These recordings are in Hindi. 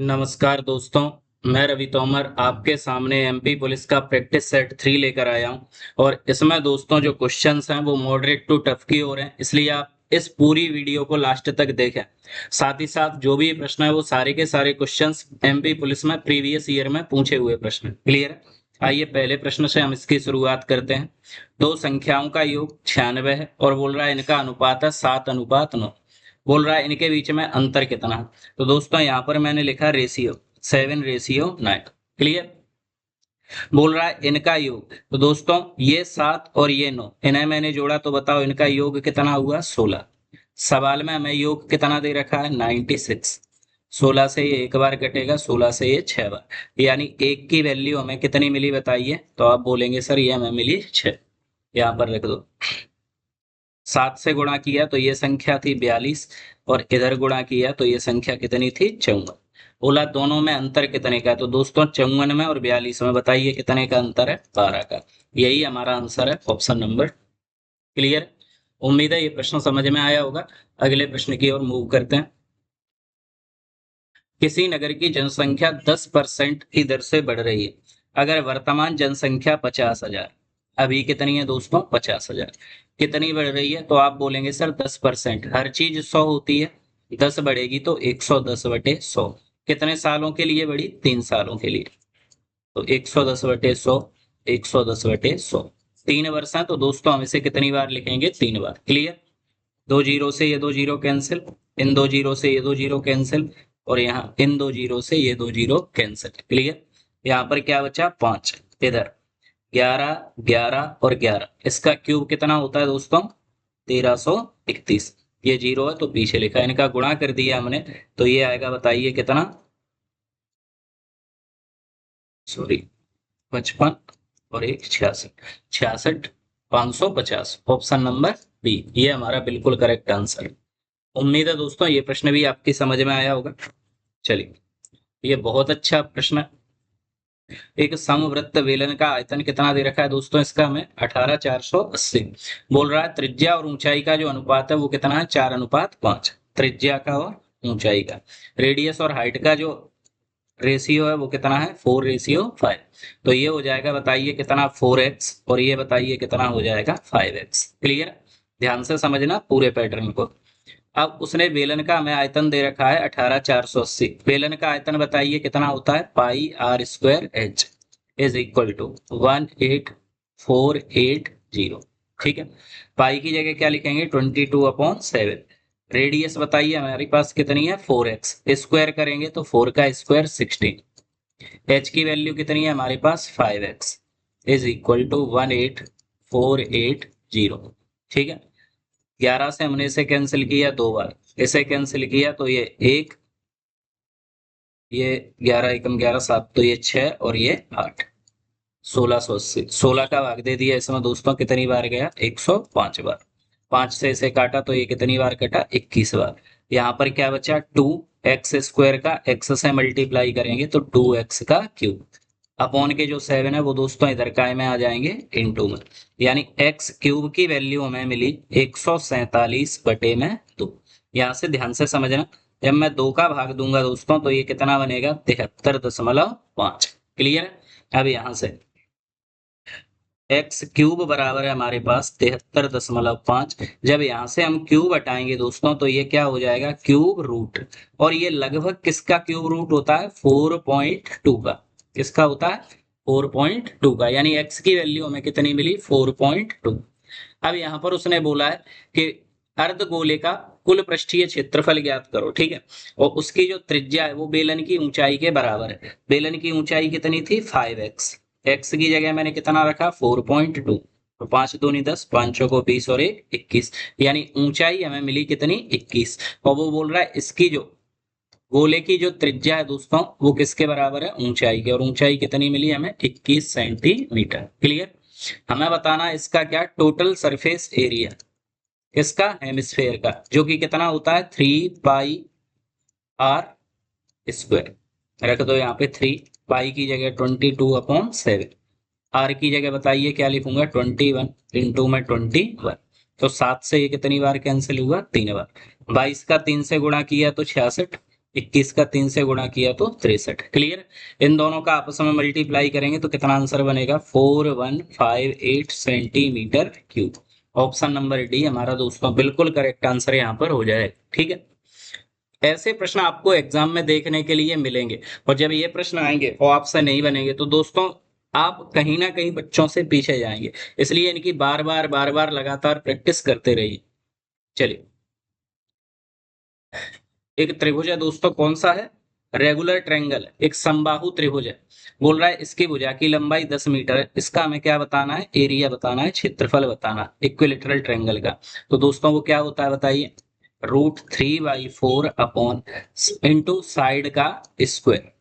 नमस्कार दोस्तों। मैं रवि तोमर आपके सामने एमपी पुलिस का प्रैक्टिस सेट 3 लेकर आया हूं। और इसमें दोस्तों जो क्वेश्चंस हैं वो मॉडरेट टू टफ की ओर हैं, इसलिए आप इस पूरी वीडियो को लास्ट तक देखें। साथ ही साथ जो भी प्रश्न है वो सारे के सारे क्वेश्चंस एमपी पुलिस में प्रीवियस ईयर में पूछे हुए प्रश्न हैं। क्लियर है? आइए पहले प्रश्न से हम इसकी शुरुआत करते हैं। दो संख्याओं का योग 96 है और बोल रहा है इनका अनुपात है 7:9। बोल रहा है इनके बीच में अंतर कितना है। तो दोस्तों यहाँ पर मैंने लिखा रेशियो 7:9। क्लियर? बोल रहा है इनका योग, तो दोस्तों ये 7 और ये 9 इन्हें मैंने जोड़ा, तो बताओ इनका योग कितना हुआ? 16। सवाल में हमें योग कितना दे रखा है? 96। 16 से ये एक बार कटेगा, 16 से ये 6 बार, यानी एक की वैल्यू हमें कितनी मिली बताइए? तो आप बोलेंगे सर ये हमें मिली 6। यहाँ पर रख दो। 7 से गुणा किया तो ये संख्या थी 42 और इधर गुणा किया तो ये संख्या कितनी थी? 54। बोला दोनों में अंतर कितने का है? तो दोस्तों 54 में और 42 में बताइए कितने का अंतर है? 12 का। यही हमारा आंसर है, ऑप्शन नंबर। क्लियर? उम्मीद है ये प्रश्न समझ में आया होगा। अगले प्रश्न की ओर मूव करते हैं। किसी नगर की जनसंख्या 10% की दर से बढ़ रही है। अगर वर्तमान जनसंख्या 50,000, अभी कितनी है दोस्तों? 50,000। कितनी बढ़ रही है? तो आप बोलेंगे सर 10%। हर चीज 100 होती है, 10 बढ़ेगी तो 110/100। कितने सालों के लिए बढ़ी? 3 सालों के लिए। तो 110/100, 110/100। 3 वर्ष है तो दोस्तों हम इसे कितनी बार लिखेंगे? 3 बार। क्लियर? दो जीरो से ये दो जीरो कैंसिल, इन दो जीरो से ये दो जीरो कैंसिल, और यहाँ इन दो जीरो से ये दो जीरो कैंसिल। क्लियर? यहाँ पर क्या बचा? 5। इधर 11, 11 और 11, इसका क्यूब कितना होता है दोस्तों? 1331। ये जीरो है तो पीछे लिखा है, इनका गुणा कर दिया हमने, तो ये आएगा बताइए कितना? सॉरी, 55 और एक 66। 66, 550। ऑप्शन नंबर बी, ये हमारा बिल्कुल करेक्ट आंसर है। उम्मीद है दोस्तों ये प्रश्न भी आपकी समझ में आया होगा। चलिए, ये बहुत अच्छा प्रश्न है। एक समवृत्त बेलन का आयतन कितना दे रखा है दोस्तों? इसका हमें 18,480। बोल रहा है त्रिज्या और ऊंचाई का जो अनुपात है वो कितना है? 4:5। त्रिज्या का और ऊंचाई का। रेडियस और हाइट का जो रेशियो है वो कितना है? 4:5। तो ये हो जाएगा बताइए कितना? 4x, और ये बताइए कितना हो जाएगा? 5x। क्लियर? ध्यान से समझना पूरे पैटर्न को। अब उसने बेलन का हमें आयतन दे रखा है 18,480। बेलन का आयतन बताइए कितना होता है? πr² is equal to 18480। ठीक है? पाई की जगह क्या लिखेंगे? 22/7। रेडियस बताइए हमारे पास कितनी है? 4x। स्क्वायर करेंगे तो 4 का स्क्वायर 16। h की वैल्यू कितनी है हमारे पास? 5x is equal to 18480। ठीक है? 11 से हमने इसे कैंसिल किया 2 बार, इसे कैंसिल किया तो ये 1, ये 11 एकम 11 7, तो ये 6 और ये 8। 1680। 16 का भाग दे दिया इसमें दोस्तों, कितनी बार गया? 105 बार। 5 से इसे काटा तो ये कितनी बार कटा? 21 बार। यहाँ पर क्या बचा? 2x² का x से मल्टीप्लाई करेंगे तो 2x का क्यूब, अपॉन के जो 7 है वो दोस्तों इधर काय में आ जाएंगे? इनटू में। यानी x क्यूब की वैल्यू हमें मिली 147/2। यहाँ से ध्यान से समझना, जब मैं 2 का भाग दूंगा दोस्तों तो ये कितना बनेगा? 73.5। क्लियर है? अब यहाँ से एक्स क्यूब बराबर है हमारे पास 73.5। जब यहाँ से हम क्यूब हटाएंगे दोस्तों तो ये क्या हो जाएगा? Cube root. और ये लगभग किसका क्यूब रूट होता है? 4.2 का। किसका होता है? 4.2 का। यानी एक्स की वैल्यू हमें कितनी मिली? 4.2। अब यहाँ पर उसने बोला है कि अर्धगोले का कुल पृष्ठीय क्षेत्रफल ज्ञात करो। ठीक है? और उसकी जो त्रिज्या है वो बेलन की ऊंचाई के बराबर है। बेलन की ऊंचाई कितनी थी? 5x। x की जगह मैंने कितना रखा? 4.2। तो 5 दूनी 10, 5 चौको 20 और 1 21। यानी ऊंचाई हमें मिली कितनी? 21। और वो बोल रहा है इसकी जो गोले की जो त्रिज्या है दोस्तों वो किसके बराबर है? ऊंचाई के। और ऊंचाई कितनी मिली हमें? 21 सेंटीमीटर। क्लियर? हमें बताना है इसका क्या? टोटल सरफेस एरिया किसका? हेमिस्फेयर का, जो कि कितना होता है? 3πr²। रख दो यहाँ पे 3। पाई की जगह 22/7। आर की जगह बताइए क्या लिखूंगा? 21 इंटू में 21। तो 7 से ये कितनी बार कैंसिल हुआ? 3 बार। 22 का 3 से गुणा किया तो 66। 21 का 3 से गुणा किया तो 63। क्लियर। इन दोनों का आपस में मल्टीप्लाई करेंगे तो कितना आंसर बनेगा 4158 centimetre cube. Option number D हमारा दोस्तों बिल्कुल करेक्ट आंसर यहाँ पर हो जाएगा। ठीक है, ऐसे प्रश्न आपको एग्जाम में देखने के लिए मिलेंगे, और जब ये प्रश्न आएंगे और आपसे नहीं बनेंगे तो दोस्तों आप कहीं ना कहीं बच्चों से पीछे जाएंगे। इसलिए इनकी बार बार लगातार प्रैक्टिस करते रहिए। चलिए, एक त्रिभुज है दोस्तों, कौन सा है, रेगुलर ट्रायंगल, एक समबाहु त्रिभुज है। बोल रहा है इसकी भुजा की लंबाई 10 मीटर है, इसका हमें क्या बताना है, एरिया बताना है, क्षेत्रफल बताना है इक्विलेटरल ट्रायंगल का। तो दोस्तों वो क्या होता है बताइए, √3/4 अपॉन इंटू साइड का स्क्वायर।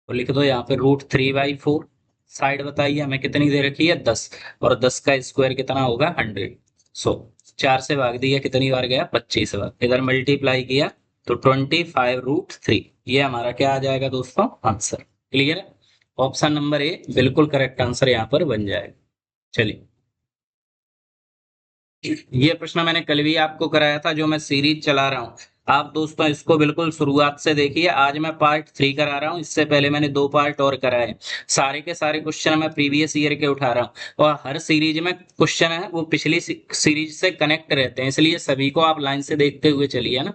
तो लिख दो यहाँ पे √3/4, साइड बताइए हमें कितनी दे रखी है 10, और 10 का स्क्वायर कितना होगा 100। सो 4 से भाग दिया कितनी बार गया 25 बार, इधर मल्टीप्लाई किया तो 25√3, ये हमारा क्या आ जाएगा दोस्तों आंसर। क्लियर है, ऑप्शन नंबर ए बिल्कुल करेक्ट आंसर यहाँ पर बन जाएगा। चलिए, ये प्रश्न मैंने कल भी आपको कराया था, जो मैं सीरीज चला रहा हूँ, आप दोस्तों इसको बिल्कुल शुरुआत से देखिए। आज मैं पार्ट 3 करा रहा हूँ, इससे पहले मैंने 2 पार्ट और कराए। सारे के सारे क्वेश्चन मैं प्रीवियस ईयर के उठा रहा हूँ, और हर सीरीज में क्वेश्चन है वो पिछली सीरीज से कनेक्ट रहते हैं, इसलिए सभी को आप लाइन से देखते हुए चलिए ना।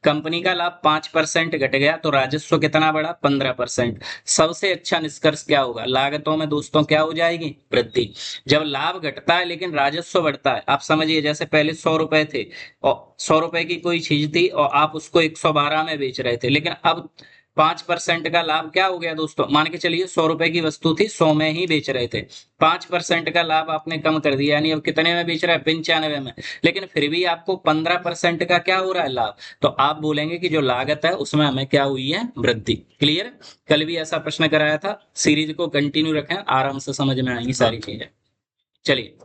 कंपनी का लाभ 5% घट गया तो राजस्व कितना बढ़ा 15%। सबसे अच्छा निष्कर्ष क्या होगा, लागतों में दोस्तों क्या हो जाएगी वृद्धि। जब लाभ घटता है लेकिन राजस्व बढ़ता है, आप समझिए जैसे पहले 100 रुपए थे और 100 रुपए की कोई चीज थी और आप उसको 112 में बेच रहे थे, लेकिन अब 5% का लाभ क्या हो गया दोस्तों, मान के चलिए 100 रुपए की वस्तु थी 100 में ही बेच रहे थे, 5% का लाभ आपने कम कर दिया, यानी अब कितने में बेच रहा है 95 में, लेकिन फिर भी आपको 15% का क्या हो रहा है लाभ। तो आप बोलेंगे कि जो लागत है उसमें हमें क्या हुई है वृद्धि। क्लियर, कल भी ऐसा प्रश्न कराया था, सीरीज को कंटिन्यू रखें, आराम से समझ में आएंगी सारी चीजें। चलिए,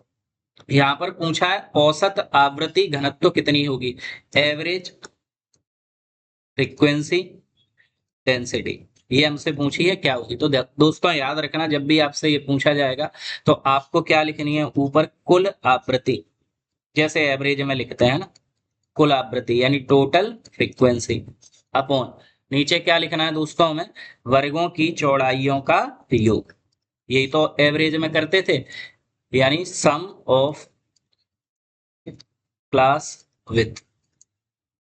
यहाँ पर पूछा है औसत आवृत्ति घनत्व कितनी होगी, एवरेज फ्रीक्वेंसी डेंसिटी, ये हमसे पूछी है क्या होगी। तो दोस्तों याद रखना, जब भी आपसे ये पूछा जाएगा तो आपको क्या लिखनी है, ऊपर कुल आवृत्ति, जैसे एवरेज में लिखते हैं ना, कुल आवृत्ति यानी टोटल फ्रीक्वेंसी, अपॉन नीचे क्या लिखना है दोस्तों हमें, वर्गों की चौड़ाइयों का योग। यही तो एवरेज में करते थे, यानी सम ऑफ क्लास विथ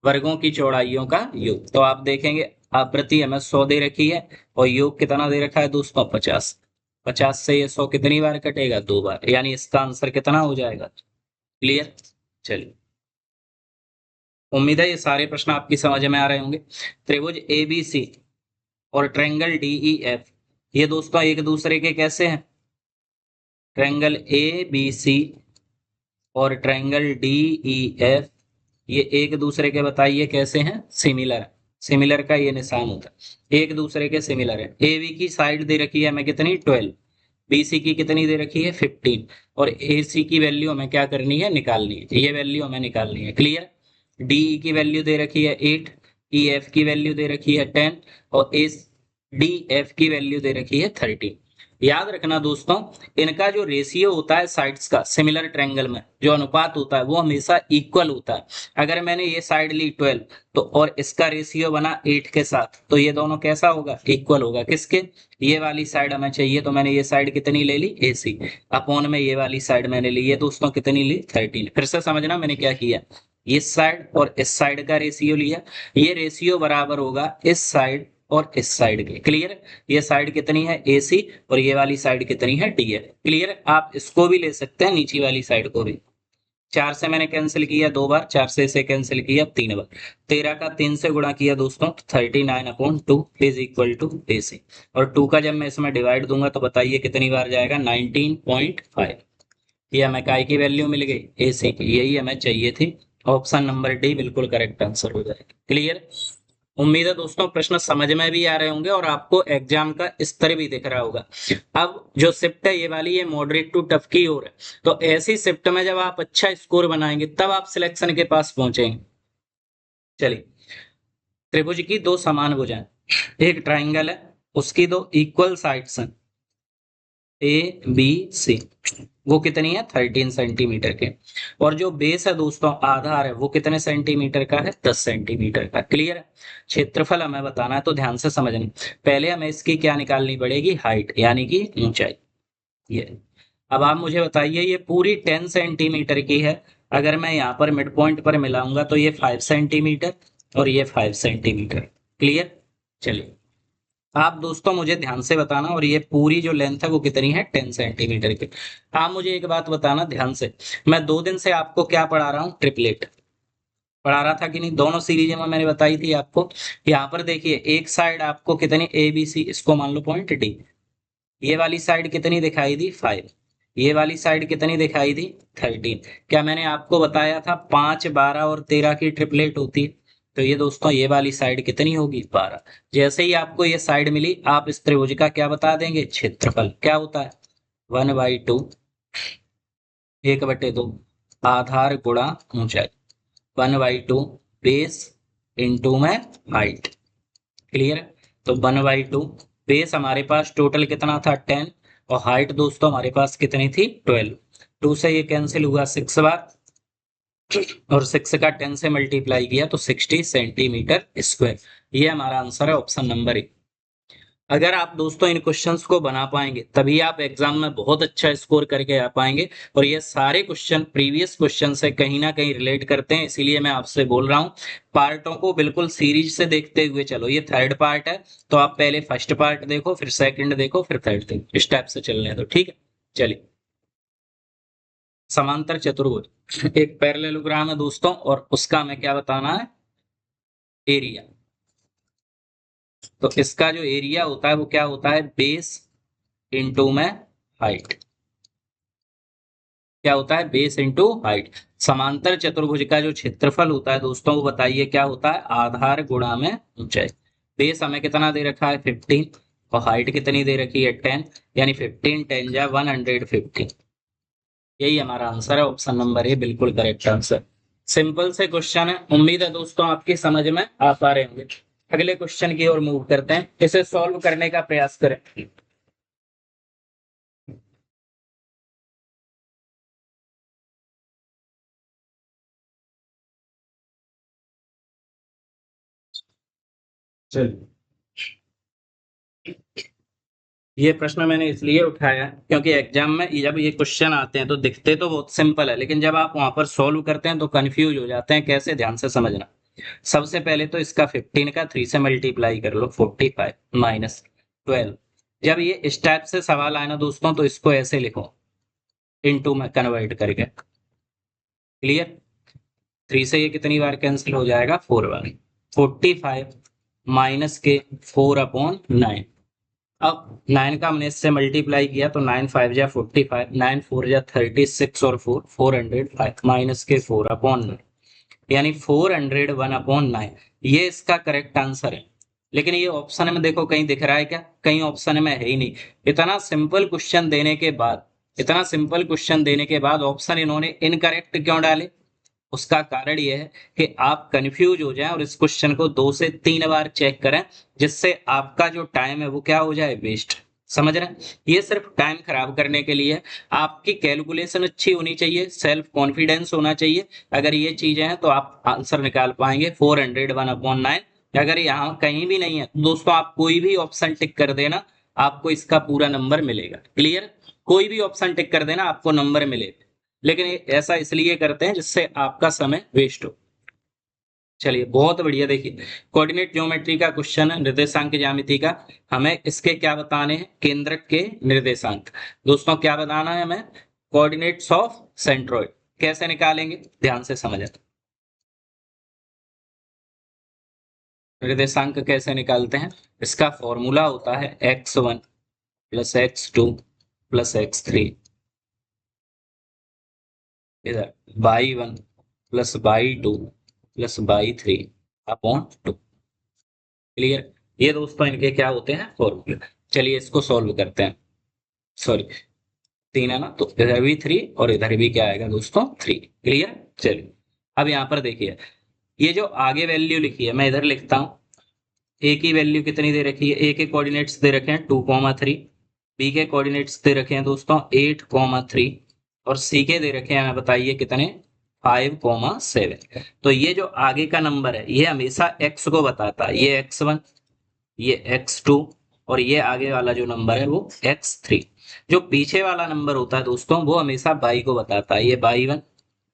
वर्गों की चौड़ाइयों का योग। तो आप देखेंगे आवृत्ति हमें 100 दे रखी है और योग कितना दे रखा है दोस्तों 50। 50 से ये 100 कितनी बार कटेगा 2 बार, यानी इसका आंसर कितना हो जाएगा। क्लियर, चलिए, उम्मीद है ये सारे प्रश्न आपकी समझ में आ रहे होंगे। त्रिभुज ABC और ट्रायंगल DEF, ये दोस्तों एक दूसरे के कैसे हैं, ट्रायंगल ABC और ट्रायंगल DEF, ये एक दूसरे के बताइए कैसे हैं, सिमिलर। सिमिलर का ये निशान होता है, एक दूसरे के सिमिलर है। AB की साइड दे रखी है हमें कितनी 12, BC की कितनी दे रखी है 15, और AC की वैल्यू हमें क्या करनी है निकालनी है, ये वैल्यू हमें निकालनी है। क्लियर, DE की वैल्यू दे रखी है 8, EF की वैल्यू दे रखी है 10, और DF की वैल्यू दे रखी है 13। याद रखना दोस्तों, इनका जो रेशियो होता है साइड्स का, सिमिलर ट्रायंगल में जो अनुपात होता है वो हमेशा इक्वल होता है। अगर मैंने ये साइड ली 12 तो और इसका रेशियो बना 8 के साथ, तो ये दोनों कैसा होगा, इक्वल होगा। किसके, ये वाली साइड हमें चाहिए तो मैंने ये साइड कितनी ले ली AC, अपॉन में ये वाली साइड मैंने ली, ये दोस्तों कितनी ली 13। फिर से समझना मैंने क्या किया, इस साइड और इस साइड का रेशियो लिया, ये रेशियो बराबर होगा इस साइड और इस साइड के। क्लियर, ये साइड कितनी है AC और ये वाली साइड कितनी है DF। क्लियर, आप इसको भी ले सकते हैं नीचे वाली साइड को भी। 4 से मैंने कैंसिल किया 2 बार, 4 से इसे कैंसिल किया 3 बार, 13 का 3 से गुणा किया दोस्तों 39/2 इज इक्वल टू AC, और 2 का जब मैं इसमें डिवाइड दूंगा तो बताइए कितनी बार जाएगा 19.5। ये हमें काय की वैल्यू मिल गई AC की, यही हमें चाहिए थी। ऑप्शन नंबर डी बिल्कुल करेक्ट आंसर हो जाएगा। क्लियर, उम्मीद है दोस्तों प्रश्न समझ में भी आ रहे होंगे और आपको एग्जाम का स्तर भी दिख रहा होगा। अब जो शिफ्ट है ये वाली, ये मॉडरेट टू टफ की ओर है, तो ऐसी शिफ्ट में जब आप अच्छा स्कोर बनाएंगे तब आप सिलेक्शन के पास पहुंचेंगे। चलिए, त्रिभुज की दो समान भुजाएं, एक ट्राइंगल है उसकी दो इक्वल साइड्स हैं, ए बी सी, वो कितनी है 13 सेंटीमीटर के। और जो बेस है दोस्तों, आधार है, वो कितने सेंटीमीटर का है 10 सेंटीमीटर का। क्लियर है। क्षेत्रफल हमें बताना है तो ध्यान से समझना, पहले हमें इसकी क्या निकालनी पड़ेगी, हाइट यानी कि ऊंचाई। ये अब आप मुझे बताइए, ये पूरी 10 सेंटीमीटर की है, अगर मैं यहाँ पर मिड पॉइंट पर मिलाऊंगा तो ये 5 सेंटीमीटर और ये 5 सेंटीमीटर। क्लियर। चलिए आप दोस्तों मुझे ध्यान से बताना, और ये पूरी जो लेंथ है वो कितनी है 10 सेंटीमीटर की। आप मुझे एक बात बताना ध्यान से, मैं 2 दिन से आपको क्या पढ़ा रहा हूँ, ट्रिपलेट पढ़ा रहा था कि नहीं, दोनों सीरीज में मैंने बताई थी आपको। यहाँ पर देखिए एक साइड आपको कितनी ए बी सी, इसको मान लो पॉइंट डी, ये वाली साइड कितनी दिखाई दी 5, ये वाली साइड कितनी दिखाई दी 13। क्या मैंने आपको बताया था 5, 12 और 13 की ट्रिपलेट होती है। तो ये दोस्तों ये वाली साइड कितनी होगी 12। जैसे ही आपको ये साइड मिली, आप इस त्रिभुज का क्या बता देंगे, क्षेत्रफल क्या होता है 1/2, 1/2 आधार गुणा ऊंचाई, 1/2 बेस इंटू में हाइट। क्लियर है। तो 1/2 बेस हमारे पास टोटल कितना था 10, और हाइट दोस्तों हमारे पास कितनी थी 12। 2 से ये कैंसिल हुआ 6 बार, और 6 का 10 से मल्टीप्लाई किया तो 60 सेंटीमीटर स्क्वायर। ये हमारा आंसर है ऑप्शन नंबर ए। अगर आप दोस्तों इन क्वेश्चंस को बना पाएंगे तभी आप एग्जाम में बहुत अच्छा स्कोर करके आ पाएंगे। और ये सारे क्वेश्चन प्रीवियस क्वेश्चन से कहीं ना कहीं रिलेट करते हैं, इसीलिए मैं आपसे बोल रहा हूँ पार्टों को बिल्कुल सीरीज से देखते हुए चलो। ये थर्ड पार्ट है तो आप पहले फर्स्ट पार्ट देखो, फिर सेकंड देखो, फिर थर्ड देखो, इस टाइप से चलने दो। ठीक है। चलिए समांतर चतुर्भुज एक पैरेललोग्राम है दोस्तों, और उसका हमें क्या बताना है, एरिया। तो इसका जो एरिया होता है वो क्या होता है, बेस इंटू में हाइट। क्या होता है, बेस इंटू हाइट। समांतर चतुर्भुज का जो क्षेत्रफल होता है दोस्तों, वो बताइए क्या होता है, आधार गुणा में ऊंचाई। बेस हमें कितना दे रखा है 15, और हाइट कितनी दे रखी है 10, यानी 15 10 जा 115। यही हमारा आंसर है ऑप्शन नंबर ए, बिल्कुल करेक्ट आंसर। सिंपल से क्वेश्चन है, उम्मीद है दोस्तों आपकी समझ में आ पा रहे होंगे। अगले क्वेश्चन की ओर मूव करते हैं, इसे सॉल्व करने का प्रयास करें। चलिए ये प्रश्न मैंने इसलिए उठाया क्योंकि एग्जाम में जब ये क्वेश्चन आते हैं तो दिखते तो बहुत सिंपल है, लेकिन जब आप वहां पर सॉल्व करते हैं तो कंफ्यूज हो जाते हैं कैसे, ध्यान से समझना। सबसे पहले तो इसका 15 का 3 से मल्टीप्लाई कर लो, 45 माइनस 12। जब ये इस टाइप से सवाल आए ना दोस्तों, तो इसको ऐसे लिखो, इनटू में कन्वर्ट करके। क्लियर। 3 से ये कितनी बार कैंसिल हो जाएगा 4 बार। 45 माइनस के 4/9। अब 9 का हमने इससे मल्टीप्लाई किया तो 9 5 जा 45, 9 4 जा 36, और 4 405 माइनस के 4/9, यानी 401/9। ये इसका करेक्ट आंसर है। लेकिन ये ऑप्शन में देखो कहीं दिख रहा है क्या, कहीं ऑप्शन में है ही नहीं। इतना सिंपल क्वेश्चन देने के बाद, इतना सिंपल क्वेश्चन देने के बाद ऑप्शन इन्होंने इनकरेक्ट क्यों डाले। उसका कारण यह है कि आप कंफ्यूज हो जाएं और इस क्वेश्चन को 2 से 3 बार चेक करें, जिससे आपका जो टाइम है वो क्या हो जाए, वेस्ट। समझ रहे हैं, ये सिर्फ टाइम खराब करने के लिए। आपकी कैलकुलेशन अच्छी होनी चाहिए, सेल्फ कॉन्फिडेंस होना चाहिए। अगर ये चीजें हैं तो आप आंसर निकाल पाएंगे 401/9। अगर यहाँ कहीं भी नहीं है तो दोस्तों आप कोई भी ऑप्शन टिक कर देना, आपको इसका पूरा नंबर मिलेगा। क्लियर। कोई भी ऑप्शन टिक कर देना, आपको नंबर मिलेगा। लेकिन ऐसा इसलिए करते हैं जिससे आपका समय वेस्ट हो। चलिए बहुत बढ़िया, देखिए कोऑर्डिनेट ज्योमेट्री का क्वेश्चन है, निर्देशांक ज्यामिति का। हमें इसके क्या बताने हैं, केंद्रक के निर्देशांक। दोस्तों क्या बताना है हमें, कोऑर्डिनेट्स ऑफ सेंट्रॉइड। कैसे निकालेंगे, ध्यान से समझें। निर्देशांक कैसे निकालते हैं, इसका फॉर्मूला होता है x1 plus x2 plus x3, इधर y1 plus y2 plus y3 upon 2। Clear. ये दोस्तों इनके क्या होते हैं, फॉर्मूले। चलिए इसको सॉल्व करते हैं। सॉरी 3 है ना, तो इधर भी 3 और इधर भी क्या आएगा दोस्तों 3। क्लियर। चलिए अब यहाँ पर देखिए, ये जो आगे वैल्यू लिखी है मैं इधर लिखता हूँ। ए की वैल्यू कितनी दे रखी है, ए के कोऑर्डिनेट्स दे रखे हैं 2,3, बी के कोऑर्डिनेट्स दे रखे हैं दोस्तों 8,3 और सी के दे रखे हैं हमें बताइए कितने 5,7। तो ये जो आगे का नंबर है ये हमेशा x को बताता है, ये x1, ये x2 और ये आगे वाला जो नंबर है वो x3। जो पीछे वाला नंबर होता है दोस्तों वो हमेशा y को बताता है, ये y1,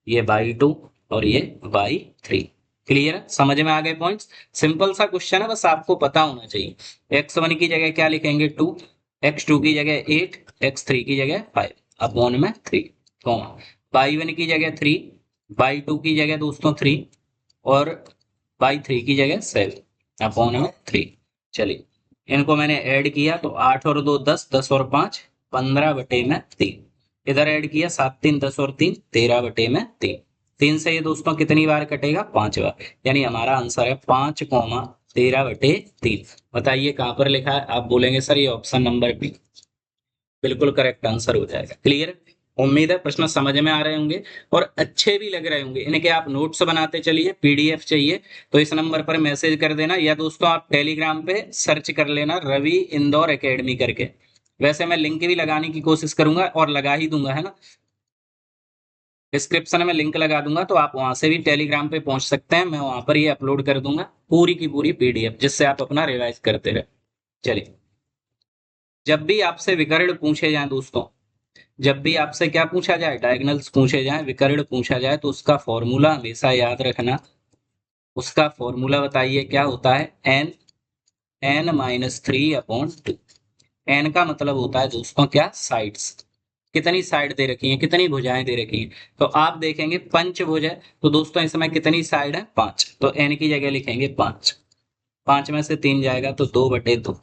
ये y2 और ये y3। क्लियर है, समझ में आ गए पॉइंट्स। सिंपल सा क्वेश्चन है, बस आपको पता होना चाहिए। x1 की जगह क्या लिखेंगे 2, x2 की जगह 8, x3 की जगह 5 अपॉन में 3, y1 की जगह 3, y2 की जगह दोस्तों 3 और y3 की जगह 7 अपॉन में 3। चलिए इनको मैंने ऐड किया तो 8 और 2 10, 10 और 5 15/3। इधर ऐड किया 7 3 10 और 3 13/3। 3 से ये दोस्तों कितनी बार कटेगा 5 बार, यानी हमारा आंसर है 5,13/3। बताइए कहां पर लिखा है। आप बोलेंगे सर ये ऑप्शन नंबर बी, बिल्कुल करेक्ट आंसर हो जाएगा। क्लियर, उम्मीद है प्रश्न समझ में आ रहे होंगे और अच्छे भी लग रहे होंगे। इनके आप नोट्स बनाते चलिए, पीडीएफ चाहिए तो इस नंबर पर मैसेज कर देना, या दोस्तों आप टेलीग्राम पे सर्च कर लेना रवि इंदौर एकेडमी करके। वैसे मैं लिंक भी लगाने की कोशिश करूंगा और लगा ही दूंगा, है ना, डिस्क्रिप्शन में लिंक लगा दूंगा तो आप वहां से भी टेलीग्राम पे पहुंच सकते हैं। मैं वहां पर ये अपलोड कर दूंगा पूरी की पूरी पीडीएफ, जिससे आप अपना रिवाइज करते रहे। चलिए, जब भी आपसे विकर्ण पूछे जाए दोस्तों, जब भी आपसे क्या पूछा जाए, डायगोनल्स पूछे जाए, विकर्ण पूछा जाए, तो उसका फॉर्मूला हमेशा याद रखना। उसका फॉर्मूला बताइए क्या होता है, एन, n-3/2। एन का मतलब होता है दोस्तों क्या, साइड्स। कितनी साइड दे रखी है, कितनी भुजाएं दे रखी हैं। तो आप देखेंगे पंचभुज है तो दोस्तों इसमें कितनी साइड है 5, तो एन की जगह लिखेंगे 5। 5 में से 3 जाएगा तो 2/2,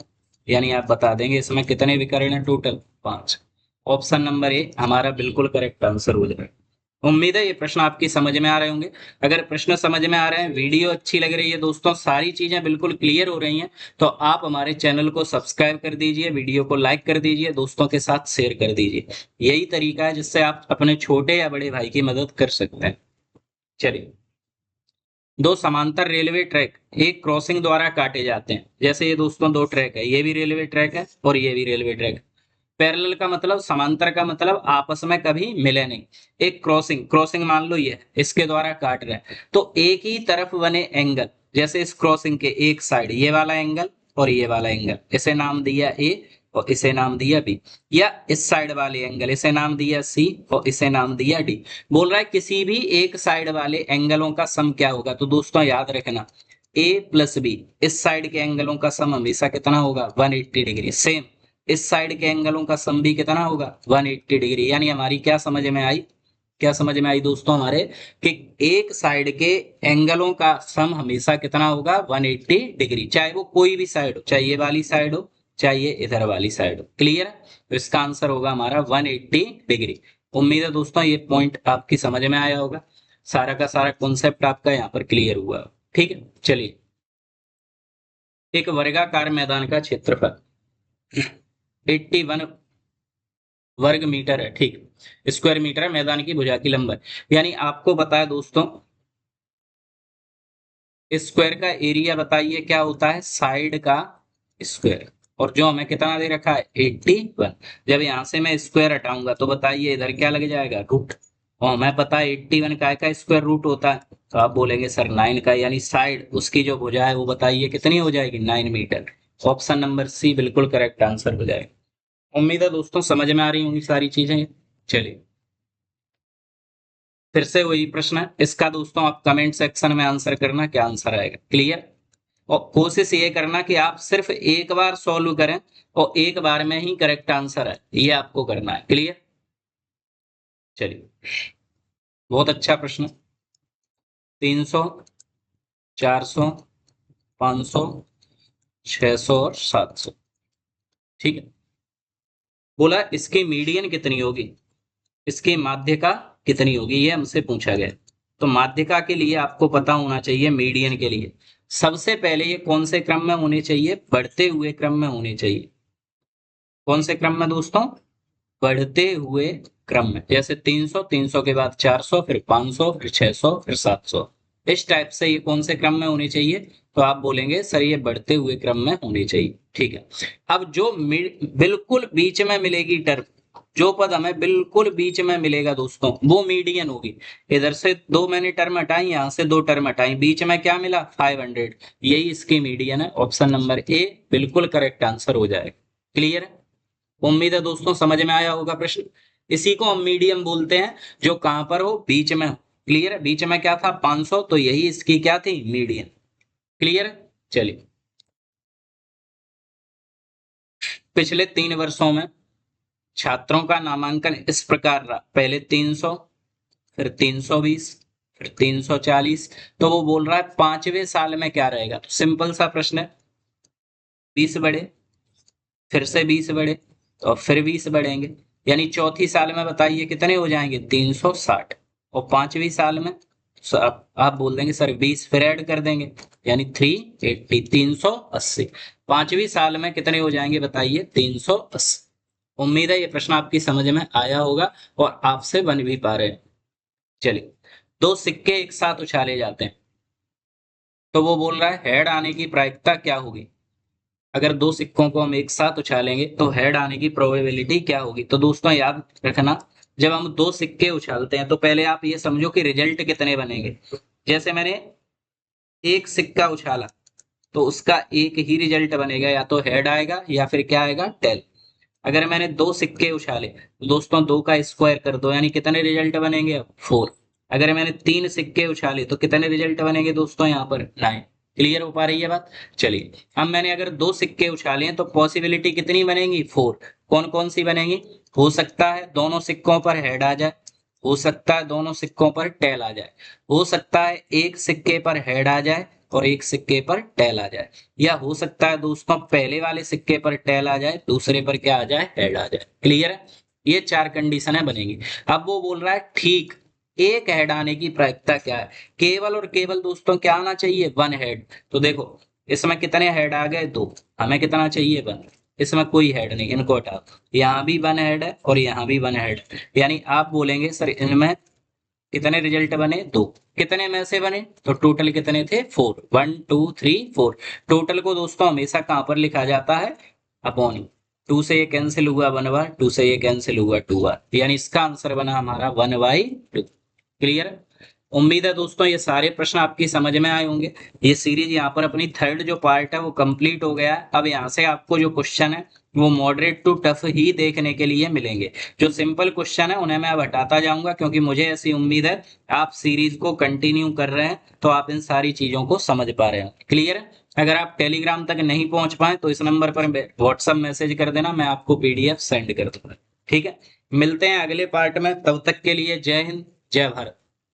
यानी आप बता देंगे इसमें कितने विकर्ण है टोटल 5। ऑप्शन नंबर ए हमारा बिल्कुल करेक्ट आंसर हो जाएगा। उम्मीद है ये प्रश्न आपकी समझ में आ रहे होंगे। अगर प्रश्न समझ में आ रहे हैं, वीडियो अच्छी लग रही है दोस्तों, सारी चीजें बिल्कुल क्लियर हो रही हैं, तो आप हमारे चैनल को सब्सक्राइब कर दीजिए, वीडियो को लाइक कर दीजिए, दोस्तों के साथ शेयर कर दीजिए। यही तरीका है जिससे आप अपने छोटे या बड़े भाई की मदद कर सकते हैं। चलिए, दो समांतर रेलवे ट्रैक एक क्रॉसिंग द्वारा काटे जाते हैं। जैसे ये दोस्तों दो ट्रैक है, ये भी रेलवे ट्रैक है और ये भी रेलवे ट्रैक है। पैरेलल का मतलब, समांतर का मतलब आपस में कभी मिले नहीं। एक क्रॉसिंग, क्रॉसिंग मान लो ये इसके द्वारा काट रहे हैं, तो एक ही तरफ बने एंगल, जैसे इस क्रॉसिंग के एक साइड ये वाला एंगल और ये वाला एंगल, इसे नाम दिया ए और इसे नाम दिया बी। या इस साइड वाले एंगल, इसे नाम दिया सी और इसे नाम दिया डी। बोल रहा है किसी भी एक साइड वाले एंगलों का सम क्या होगा, तो दोस्तों याद रखना ए प्लस बी, इस साइड के एंगलों का सम हमेशा कितना होगा 180 डिग्री। सेम इस साइड के एंगलों का सम भी कितना होगा 180 डिग्री। यानी हमारी क्या समझ में आई, क्या समझ में आई दोस्तों हमारे, कि एक साइड के एंगलों का सम हमेशा कितना होगा 180 डिग्री, चाहे वो कोई भी साइड हो, चाहे ये वाली साइड हो चाहे ये इधर वाली साइड हो। क्लियर है, तो इसका आंसर होगा हमारा 180 डिग्री। उम्मीद है दोस्तों ये पॉइंट आपकी समझ में आया होगा, सारा का सारा कॉन्सेप्ट आपका यहाँ पर क्लियर हुआ। ठीक है, चलिए, एक वर्गाकार मैदान का क्षेत्रफल 81 वर्ग मीटर है, ठीक, स्क्वायर मीटर है, मैदान की भुजा की लंबाई। यानी आपको पता है दोस्तों स्क्वायर का एरिया बताइए क्या होता है, साइड का स्क्वायर। और जो हमें कितना दे रखा है 81। जब यहां से मैं स्क्वायर हटाऊंगा तो बताइए इधर क्या लग जाएगा रूट, और हमें पता है 81 का स्क्वायर रूट होता है। तो आप बोलेंगे सर 9 का, यानी साइड उसकी जो भुजा है वो बताइए कितनी हो जाएगी 9 मीटर। ऑप्शन नंबर सी बिल्कुल करेक्ट आंसर हो जाएगा। उम्मीद है दोस्तों समझ में आ रही होंगी सारी चीजें। चलिए, फिर से वही प्रश्न है, इसका दोस्तों आप कमेंट सेक्शन में आंसर करना क्या आंसर आएगा। क्लियर, और कोशिश ये करना कि आप सिर्फ एक बार सॉल्व करें और एक बार में ही करेक्ट आंसर है, ये आपको करना है। क्लियर, चलिए, बहुत अच्छा प्रश्न। 300, 400, 500, 600 और 700। ठीक है, बोला इसकी मीडियन कितनी होगी, इसकी माध्यिका कितनी होगी, ये हमसे पूछा गया। तो माध्यिका के लिए आपको पता होना चाहिए, मीडियन के लिए सबसे पहले ये कौन से क्रम में होने चाहिए, बढ़ते हुए क्रम में होने चाहिए। कौन से क्रम में दोस्तों, बढ़ते हुए क्रम में। जैसे 300, 300 के बाद 400, फिर 500, फिर 600, फिर 700। इस टाइप से ये कौन से क्रम में होने चाहिए, तो आप बोलेंगे सर ये बढ़ते हुए क्रम में होने चाहिए। ठीक है। अब जो बिल्कुल बीच में मिलेगी टर्म, जो पद हमें बिल्कुल बीच में मिलेगा दोस्तों, वो मीडियन होगी। इधर से 2 मैंने टर्म हटाई, यहां से 2 टर्म हटाई, बीच में क्या मिला 500, यही इसकी मीडियन है। ऑप्शन नंबर ए बिल्कुल करेक्ट आंसर हो जाएगा। क्लियर है? उम्मीद है दोस्तों समझ में आया होगा प्रश्न। इसी को हम मीडियम बोलते हैं, जो कहां पर हो, बीच में हो। क्लियर है? बीच में क्या था 500, तो यही इसकी क्या थी, मीडियन। क्लियर है? चलिए, पिछले 3 वर्षों में छात्रों का नामांकन इस प्रकार रहा, पहले 300, फिर 320, फिर 340। तो वो बोल रहा है 5वें साल में क्या रहेगा। तो सिंपल सा प्रश्न है, 20 बढ़े, फिर से 20 बढ़े, और फिर 20 बढ़ेंगे, यानी चौथी साल में बताइए कितने हो जाएंगे 360। और 5वीं साल में आप बोल देंगे सर 20 फिर ऐड कर देंगे, यानी 380, 380। 5वीं साल में कितने हो जाएंगे बताइए 380। उम्मीद है ये प्रश्न आपकी समझ में आया होगा और आपसे बन भी पा रहे हैं। चलिए, 2 सिक्के एक साथ उछाले जाते हैं, तो वो बोल रहा है हेड आने की प्रायिकता क्या होगी। अगर 2 सिक्कों को हम एक साथ उछालेंगे तो हेड आने की प्रोबेबिलिटी क्या होगी। तो दोस्तों याद रखना, जब हम 2 सिक्के उछालते हैं तो पहले आप ये समझो कि रिजल्ट कितने बनेंगे। जैसे मैंने एक सिक्का उछाला, तो उसका एक ही रिजल्ट बनेगा, या तो हेड आएगा या फिर क्या आएगा टेल। अगर मैंने 2 सिक्के उछाले, तो दोस्तों 2 का स्क्वायर कर दो, यानी कितने रिजल्ट बनेंगे अब 4। अगर मैंने 3 सिक्के उछाले तो कितने रिजल्ट बनेंगे दोस्तों यहाँ पर 9। क्लियर हो पा रही है बात। चलिए, अब मैंने अगर 2 सिक्के उछाले हैं तो पॉसिबिलिटी कितनी बनेगी 4। कौन कौन सी बनेगी, हो सकता है दोनों सिक्कों पर हेड आ जाए, हो सकता है दोनों सिक्कों पर टेल आ जाए, हो सकता है एक सिक्के पर हेड आ जाए और एक सिक्के पर टेल आ जाए, या हो सकता है दोस्तों पहले वाले सिक्के पर टेल आ जाए, दूसरे पर क्या आ जाए हेड आ जाए। क्लियर है? ये 4 कंडीशन बनेगी। अब वो बोल रहा है ठीक एक हेड आने की प्रायिकता क्या है। केवल और केवल दोस्तों क्या आना चाहिए 1 हेड। तो देखो इसमें कितने हेड आ गए 2, हमें कितना चाहिए 1। इसमें कोई हेड नहीं, इनको हटा दो, यहाँ भी 1 हेड है और यहाँ भी 1 हेड, यानी आप बोलेंगे सर इनमें कितने रिजल्ट बने 2। कितने में से बने, तो टोटल कितने थे 4, 1 2 3 4। टोटल को दोस्तों हमेशा कहां पर लिखा जाता है, अपॉन। 2 से ये कैंसिल हुआ 1 बार, 2 से ये कैंसिल हुआ 2 बार, यानी इसका आंसर बना हमारा 1/2। क्लियर? उम्मीद है दोस्तों ये सारे प्रश्न आपकी समझ में आए होंगे। ये सीरीज यहाँ पर अपनी थर्ड जो पार्ट है वो कंप्लीट हो गया है। अब यहाँ से आपको जो क्वेश्चन है वो मॉडरेट टू टफ ही देखने के लिए मिलेंगे। जो सिंपल क्वेश्चन है उन्हें मैं अब हटाता जाऊंगा, क्योंकि मुझे ऐसी उम्मीद है आप सीरीज को कंटिन्यू कर रहे हैं तो आप इन सारी चीजों को समझ पा रहे हैं। क्लियर है? अगर आप टेलीग्राम तक नहीं पहुंच पाए तो इस नंबर पर व्हाट्सएप मैसेज कर देना, मैं आपको पीडीएफ सेंड कर दूंगा। ठीक है, मिलते हैं अगले पार्ट में, तब तक के लिए जय हिंद जय भारत।